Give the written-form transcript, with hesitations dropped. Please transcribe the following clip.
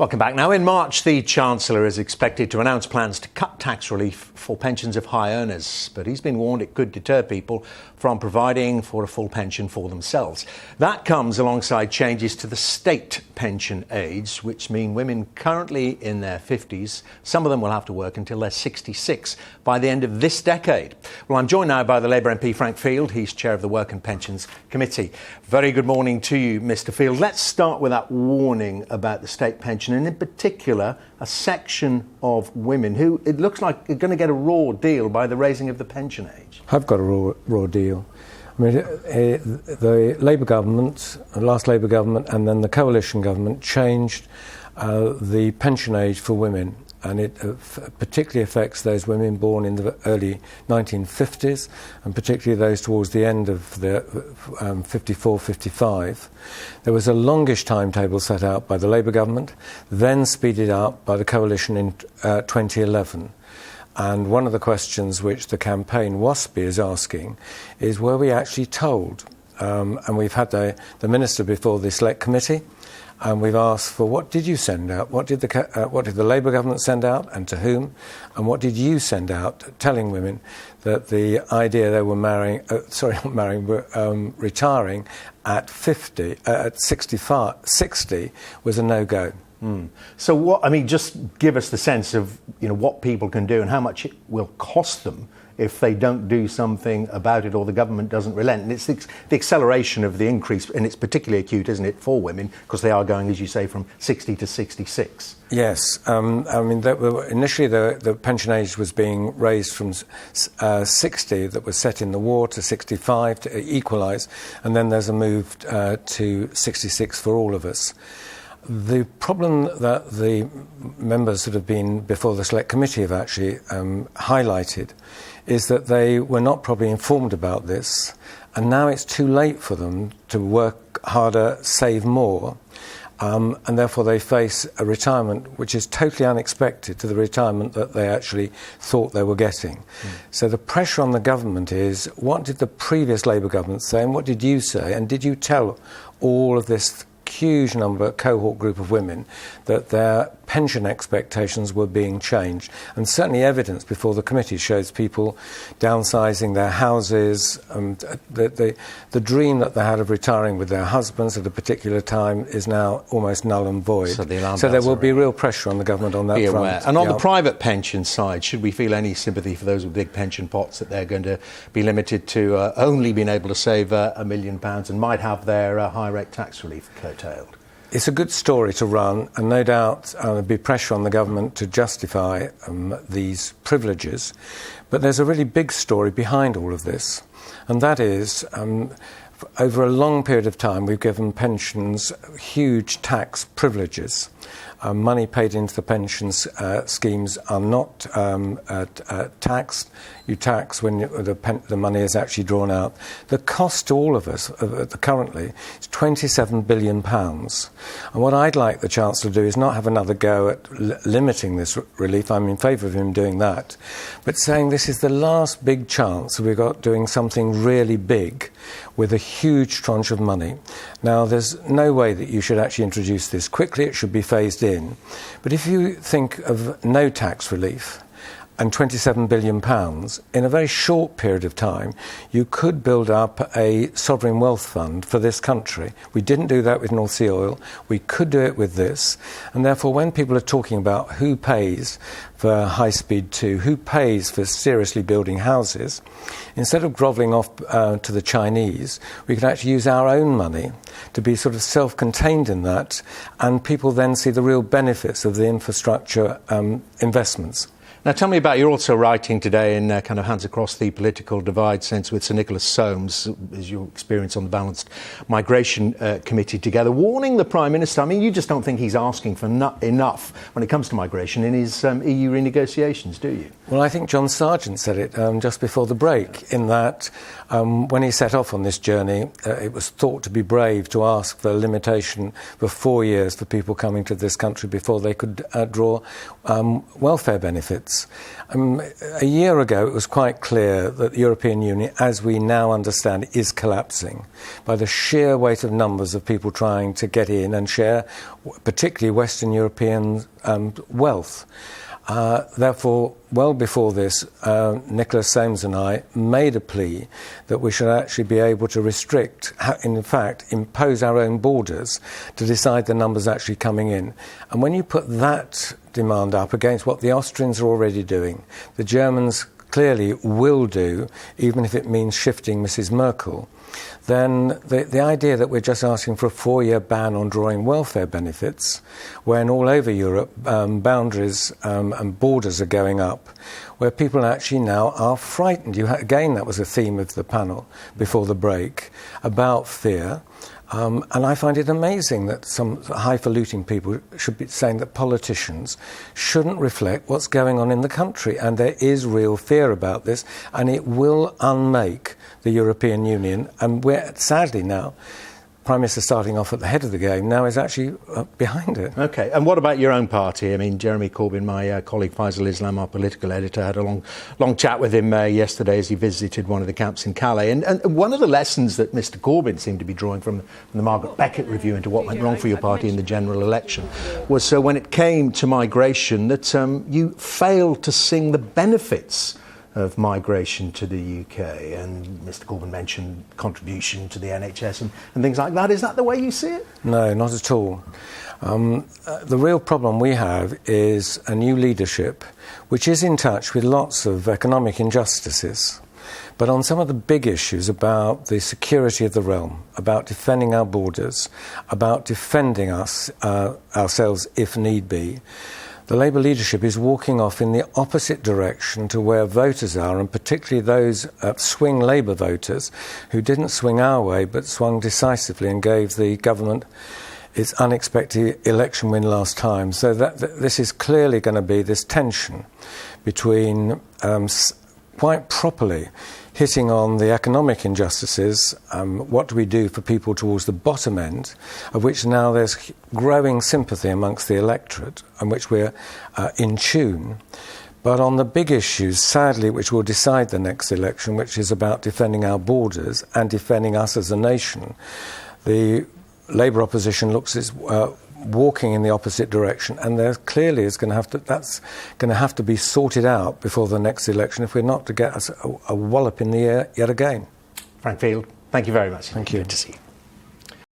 Welcome back. Now, in March, the Chancellor is expected to announce plans to cut tax relief for pensions of high earners. But he's been warned it could deter people from providing for a full pension for themselves. That comes alongside changes to the state pension age, which mean women currently in their 50s, some of them will have to work until they're 66 by the end of this decade. Well, I'm joined now by the Labour MP Frank Field. He's chair of the Work and Pensions Committee. Very good morning to you, Mr. Field. Let's start with that warning about the state pension, and in particular a section of women who it looks like are going to get a raw deal by the raising of the pension age. I've got a raw deal. I mean, the Labour government, the last Labour government, and then the coalition government changed the pension age for women, and it particularly affects those women born in the early 1950s, and particularly those towards the end of the 54, 55. There was a longish timetable set out by the Labour government, then speeded up by the coalition in 2011. And one of the questions which the campaign WASPI is asking is, were we actually told? And we've had the Minister before the Select Committee, and we've asked for what did you send out? What did the Labour government send out, and to whom? And what did you send out, telling women that the idea they were retiring at 50, at 60 was a no-go. So what, I mean, just give us the sense of, what people can do and how much it will cost them if they don't do something about it or the government doesn't relent. And it's the acceleration of the increase, and it's particularly acute, isn't it, for women, because they are going, as you say, from 60 to 66. Yes. Initially the pension age was being raised from 60, that was set in the war, to 65 to equalise, and then there's a move to 66 for all of us. The problem that the members that have been before the Select Committee have actually highlighted is that they were not properly informed about this, and now it's too late for them to work harder, save more, and therefore they face a retirement which is totally unexpected to the retirement that they actually thought they were getting. So the pressure on the government is, what did the previous Labour government say, and what did you say, and did you tell all of this huge cohort group of women that their pension expectations were being changed? And certainly evidence before the committee shows people downsizing their houses, and the dream that they had of retiring with their husbands at a particular time is now almost null and void. So there will be real pressure on the government on that front. And on the private pension side, should we feel any sympathy for those with big pension pots that they're going to be limited to only being able to save £1 million and might have their high rate tax relief curtailed? It's a good story to run, and no doubt there'll be pressure on the government to justify these privileges. But there's a really big story behind all of this, and that is, over a long period of time, we've given pensions huge tax privileges. Money paid into the pensions schemes are not taxed. You tax when the money is actually drawn out. The cost to all of us currently is £27 billion. And what I'd like the Chancellor to do is not have another go at limiting this relief. I'm in favour of him doing that. But saying this is the last big chance we've got doing something really big with a huge tranche of money. Now, there's no way that you should actually introduce this quickly. It should be phased in. But if you think of no tax relief and £27 billion, in a very short period of time, you could build up a sovereign wealth fund for this country. We didn't do that with North Sea oil. We could do it with this. And therefore, when people are talking about who pays for High Speed 2, who pays for seriously building houses, instead of grovelling off to the Chinese, we could actually use our own money to be sort of self-contained in that, and people then see the real benefits of the infrastructure investments. Now, tell me about, you're also writing today in kind of Hands Across the Political Divide sense with Sir Nicholas Soames, as your experience on the Balanced Migration Committee together, warning the Prime Minister. I mean, you just don't think he's asking for enough when it comes to migration in his EU renegotiations, do you? Well, I think John Sargent said it just before the break, in that when he set off on this journey, it was thought to be brave to ask for a limitation for 4 years for people coming to this country before they could draw welfare benefits. benefits. A year ago, it was quite clear that the European Union, as we now understand, is collapsing by the sheer weight of numbers of people trying to get in and share, particularly Western European wealth. Therefore, well before this, Nicholas Soames and I made a plea that we should actually be able to restrict, in fact, impose our own borders to decide the numbers actually coming in. And when you put that demand up against what the Austrians are already doing, the Germans clearly will do, even if it means shifting Mrs. Merkel, then the idea that we're just asking for a 4-year ban on drawing welfare benefits, when all over Europe boundaries and borders are going up, where people actually now are frightened. Again, that was a theme of the panel before the break, about fear. And I find it amazing that some highfalutin people should be saying that politicians shouldn't reflect what's going on in the country. And there is real fear about this, and it will unmake the European Union. And we're, sadly now, Prime Minister starting off at the head of the game now is actually behind it. OK, and what about your own party? I mean, Jeremy Corbyn, my colleague Faisal Islam, our political editor, had a long chat with him yesterday as he visited one of the camps in Calais. And one of the lessons that Mr Corbyn seemed to be drawing from the Margaret Beckett review into what went wrong for your party in the general election was when it came to migration that you failed to sing the benefits of migration to the UK, and Mr Corbyn mentioned contribution to the NHS and things like that. Is that the way you see it? No, not at all. The real problem we have is a new leadership which is in touch with lots of economic injustices, but on some of the big issues about the security of the realm, about defending our borders, about defending ourselves if need be, the Labour leadership is walking off in the opposite direction to where voters are, and particularly those swing Labour voters who didn't swing our way but swung decisively and gave the government its unexpected election win last time. So this is clearly going to be this tension between quite properly hitting on the economic injustices, what do we do for people towards the bottom end, of which now there's growing sympathy amongst the electorate, and which we're in tune. But on the big issues, sadly, which will decide the next election, which is about defending our borders and defending us as a nation, the Labour opposition looks as walking in the opposite direction, and there clearly is that's going to have to be sorted out before the next election if we're not to get us a wallop in the ear yet again. Frank Field, thank you very much. Thank you. Good to see you.